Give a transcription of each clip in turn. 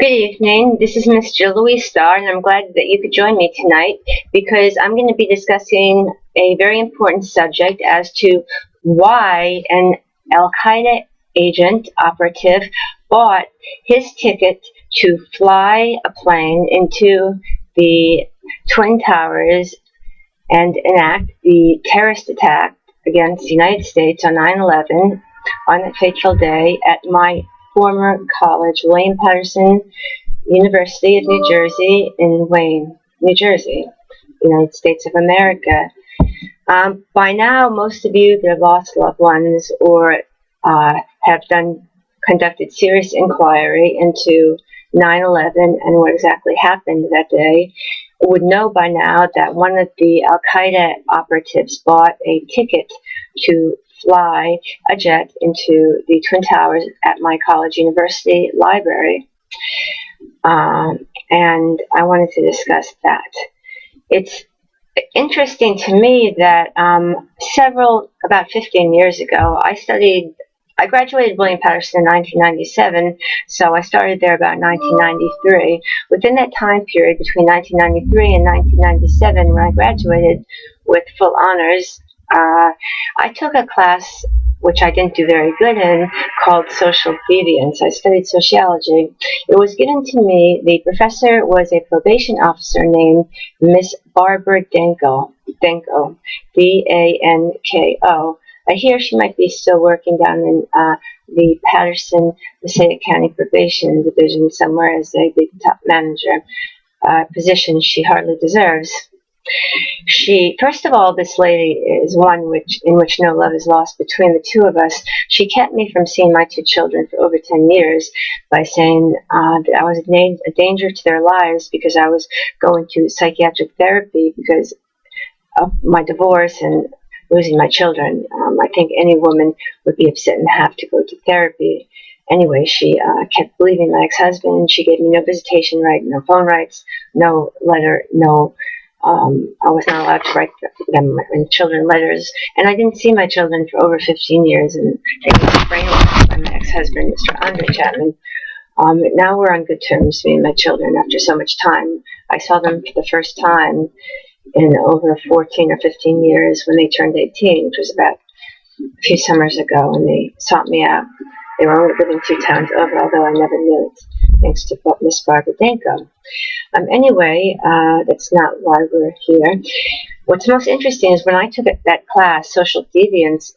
Good evening. This is Miss Jill Louise Starr, and I'm glad that you could join me tonight because I'm going to be discussing a very important subject as to why an Al Qaeda agent operative bought his ticket to fly a plane into the Twin Towers and enact the terrorist attack against the United States on 9/11 on that fateful day at my former college, William Patterson University of New Jersey in Wayne, New Jersey, United States of America. By now, most of you that have lost loved ones or have conducted serious inquiry into 9/11 and what exactly happened that day would know by now that one of the Al Qaeda operatives bought a ticket to fly a jet into the Twin Towers at my college university library. And I wanted to discuss that. It's interesting to me that about 15 years ago, I graduated William Patterson in 1997, so I started there about 1993. Within that time period, between 1993 and 1997, when I graduated with full honors, I took a class which I didn't do very good in, called social deviance. I studied sociology. It was given to me, the professor was a probation officer named Miss Barbara Danko, D-A-N-K-O. I hear she might be still working down in the Patterson-Passaic County Probation Division somewhere as a big top manager, position she hardly deserves. First of all, this lady is one in which no love is lost between the two of us. She kept me from seeing my two children for over 10 years by saying that I was a danger to their lives because I was going to psychiatric therapy because of my divorce and losing my children. I think any woman would be upset and have to go to therapy. Anyway, she kept believing my ex-husband. She gave me no visitation right, no phone rights, no letter, no I was not allowed to write them and children letters, and I didn't see my children for over 15 years, and they were brainwashed by my ex-husband, Mr. Andre Chapman. Now we're on good terms, me and my children, after so much time. I saw them for the first time in over 14 or 15 years when they turned 18, which was about a few summers ago, and they sought me out. They were only living 2 towns over, although I never knew it, thanks to Miss Barbara Danko. Anyway, that's not why we're here. What's most interesting is when I took that class, Social Deviance,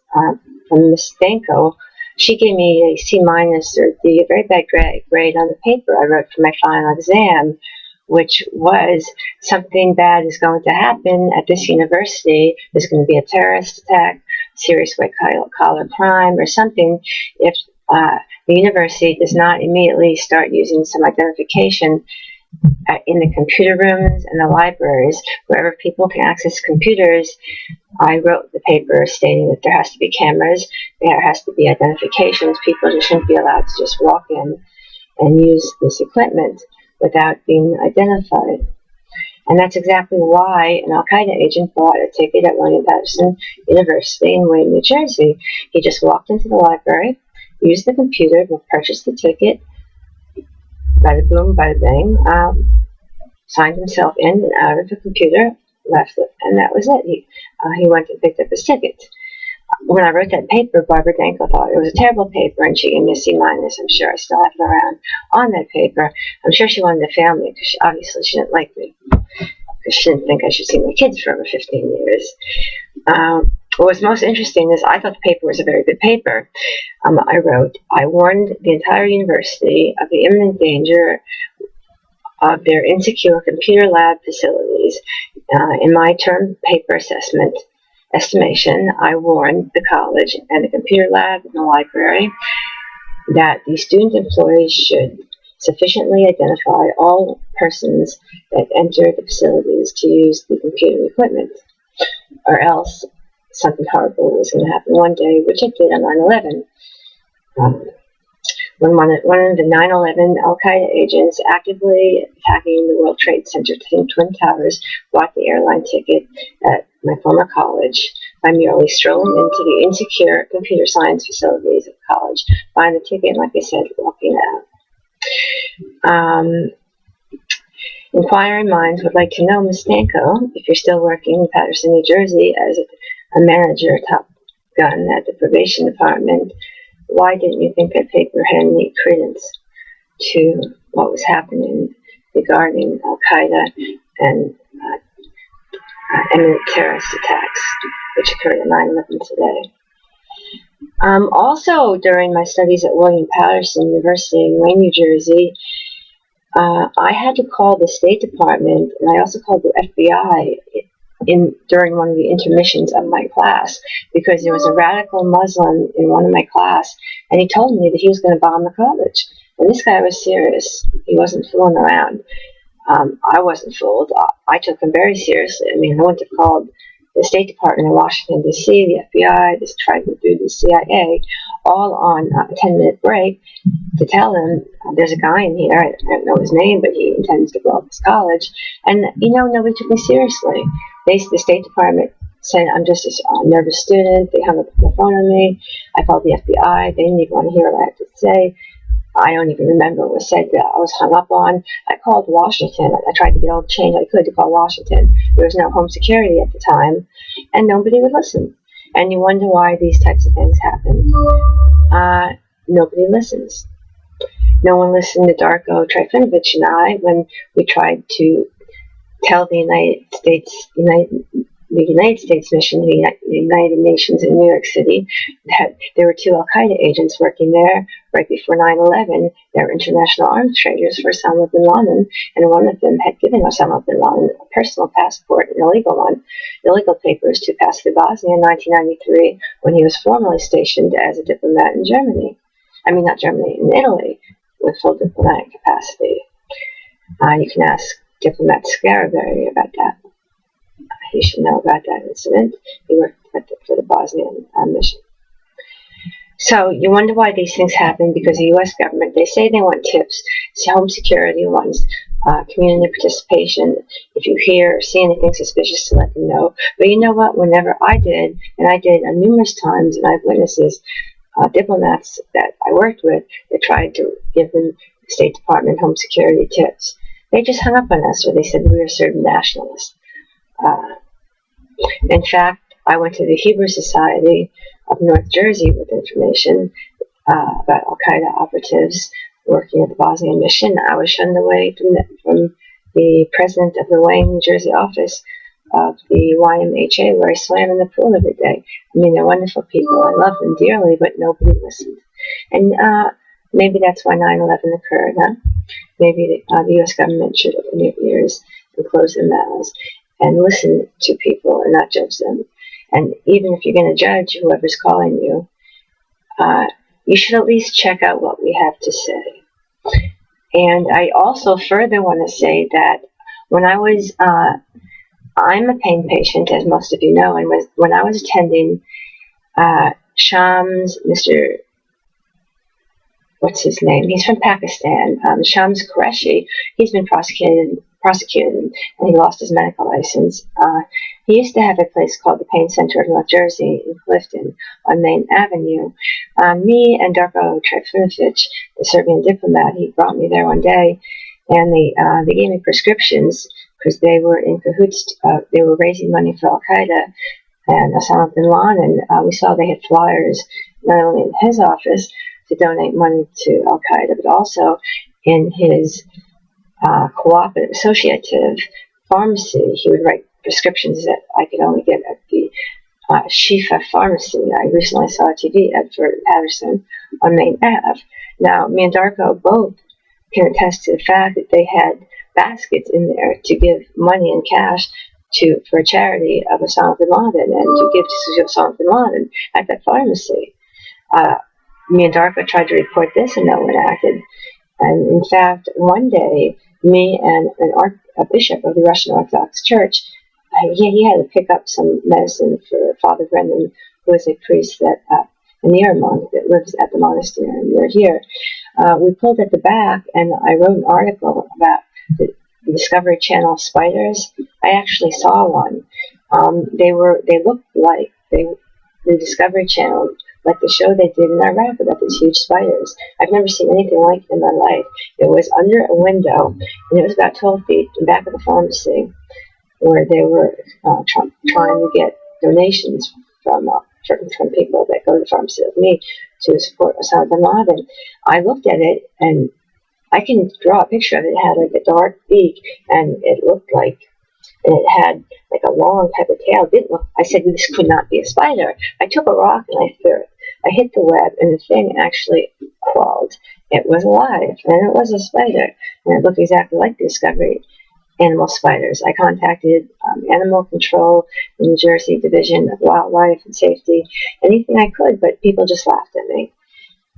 from Miss Danko, she gave me a C- or D, a very bad grade on the paper I wrote for my final exam, which was something bad is going to happen at this university. There's going to be a terrorist attack, serious white-collar crime, or something if the university does not immediately start using some identification in the computer rooms and the libraries, wherever people can access computers. I wrote the paper stating that there has to be cameras, there has to be identifications. People just shouldn't be allowed to just walk in and use this equipment without being identified. And that's exactly why an Al Qaeda agent bought a ticket at William Patterson University in Wayne, New Jersey. He just walked into the library, used the computer, purchased the ticket, bada boom, bada bang, signed himself in and out of the computer, left it, and that was it. He went and picked up his ticket. When I wrote that paper, Barbara Danko thought it was a terrible paper, and she gave me a C-. I'm sure I still have it around on that paper. I'm sure she wanted to fail me because obviously she didn't like me, because she didn't think I should see my kids for over 15 years. What was most interesting is I thought the paper was a very good paper. I wrote, I warned the entire university of the imminent danger of their insecure computer lab facilities. In my term paper estimation, I warned the college and the computer lab and the library that the student employees should sufficiently identify all persons that enter the facilities to use the computer equipment, or else something horrible was going to happen one day, which it did on 9/11. When one of the 9/11 Al Qaeda agents actively attacking the World Trade Center Twin Towers bought the airline ticket at my former college by merely strolling into the insecure computer science facilities of college, buying the ticket, and like I said, walking out. Inquiring minds would like to know, Ms. Stanko, if you're still working in Paterson, New Jersey as a manager, top gun at the probation department, why didn't you think that paper had any credence to what was happening regarding Al-Qaeda and imminent terrorist attacks, which occurred at 9/11 today? Also, during my studies at William Paterson University in Wayne, New Jersey, I had to call the State Department, and I also called the FBI during one of the intermissions of my class, because there was a radical Muslim in one of my class, and he told me that he was going to bomb the college. And this guy was serious. He wasn't fooling around. I wasn't fooled. I took him very seriously. I mean, I went to call the State Department in Washington, D.C., the FBI, this tried to do the CIA, all on a 10-minute break to tell them there's a guy in here, I don't know his name, but he intends to blow up this college. And, nobody took me seriously. The State Department said I'm just a nervous student. They hung up the phone on me. I called the FBI. They didn't even want to hear what I had to say. I don't even remember what was said that I was hung up on. I called Washington. I tried to get all the change I could to call Washington. There was no home security at the time, and nobody would listen. And you wonder why these types of things happen. Nobody listens. No one listened to Darko Trifunovich and I when we tried to tell the United States mission, the United Nations in New York City, that there were 2 Al-Qaeda agents working there right before 9/11. They were international arms traders for Osama bin Laden, and one of them had given Osama bin Laden a personal passport, an illegal papers to pass through Bosnia in 1993 when he was formally stationed as a diplomat in Germany. I mean, not Germany, in Italy, with full diplomatic capacity. You can ask Diplomat Scaraberry about that. He should know about that incident. He worked for the Bosnian mission. So you wonder why these things happen, because the U.S. government, they say they want tips. Home security wants community participation. If you hear or see anything suspicious, to let them know. But you know what? Whenever I did, and I did numerous times, and I have witnesses, diplomats that I worked with, that tried to give them State Department home security tips. They just hung up on us, or they said we were certain nationalists. In fact, I went to the Hebrew Society of North Jersey with information about Al-Qaeda operatives working at the Bosnian mission. I was shunned away from the president of the Wayne, New Jersey office of the YMHA, where I swam in the pool every day. I mean, they're wonderful people. I love them dearly, but nobody listened. And maybe that's why 9/11 occurred, huh? Maybe the U.S. government should open their ears and close their mouths and listen to people and not judge them. And even if you're going to judge whoever's calling you, you should at least check out what we have to say. And I also further want to say that when I was, I'm a pain patient, as most of you know, and when I was attending Shams, Mr. What's his name? He's from Pakistan. Shams Qureshi. He's been prosecuted, and he lost his medical license. He used to have a place called the Pain Center of North Jersey in Clifton on Main Avenue. Me and Darko Trifunovich, the Serbian diplomat, he brought me there one day, and they gave me prescriptions because they were in cahoots. They were raising money for Al-Qaeda and Osama bin Laden. We saw they had flyers not only in his office to donate money to Al-Qaeda, but also in his cooperative, associative pharmacy. He would write prescriptions that I could only get at the Shifa pharmacy. I recently saw a TV ad for Patterson on Main Ave. Now, me and Darko both can attest to the fact that they had baskets in there to give money in cash for a charity of Osama bin Laden and to give to Osama bin Laden at that pharmacy. Me and Darko tried to report this, and no one acted. And in fact, one day, me and a bishop of the Russian Orthodox Church, he had to pick up some medicine for Father Brendan, who is a priest an Ira monk that lives at the monastery near here. We pulled at the back, and I wrote an article about the Discovery Channel spiders. I actually saw one. They looked like the Discovery Channel like the show they did in Iraq about these huge spiders. I've never seen anything like it in my life. It was under a window, and it was about 12 feet in the back of the pharmacy, where they were trying to get donations from people that go to the pharmacy with me to support Osama bin Laden. I looked at it, and I can draw a picture of it. It had like a dark beak, and it looked like, and it had like a long type of tail. It didn't look, I said, this could not be a spider. I took a rock and I threw it. I hit the web, and the thing actually crawled. It was alive, and it was a spider, and it looked exactly like the Discovery animal spiders. I contacted Animal Control, the New Jersey Division of Wildlife and Safety, anything I could, but people just laughed at me.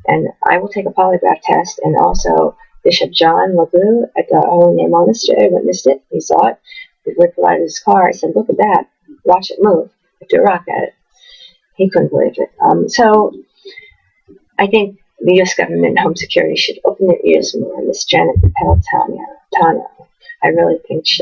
And I will take a polygraph test, and also Bishop John Lagu at the Holy Name Monastery witnessed it. He saw it. He ripped out of his car. I said, look at that. Watch it move. I threw a rock at it. He couldn't believe it. So I think the U.S. government and Home Security should open their ears more on this Janet Patel Tanya. I really think she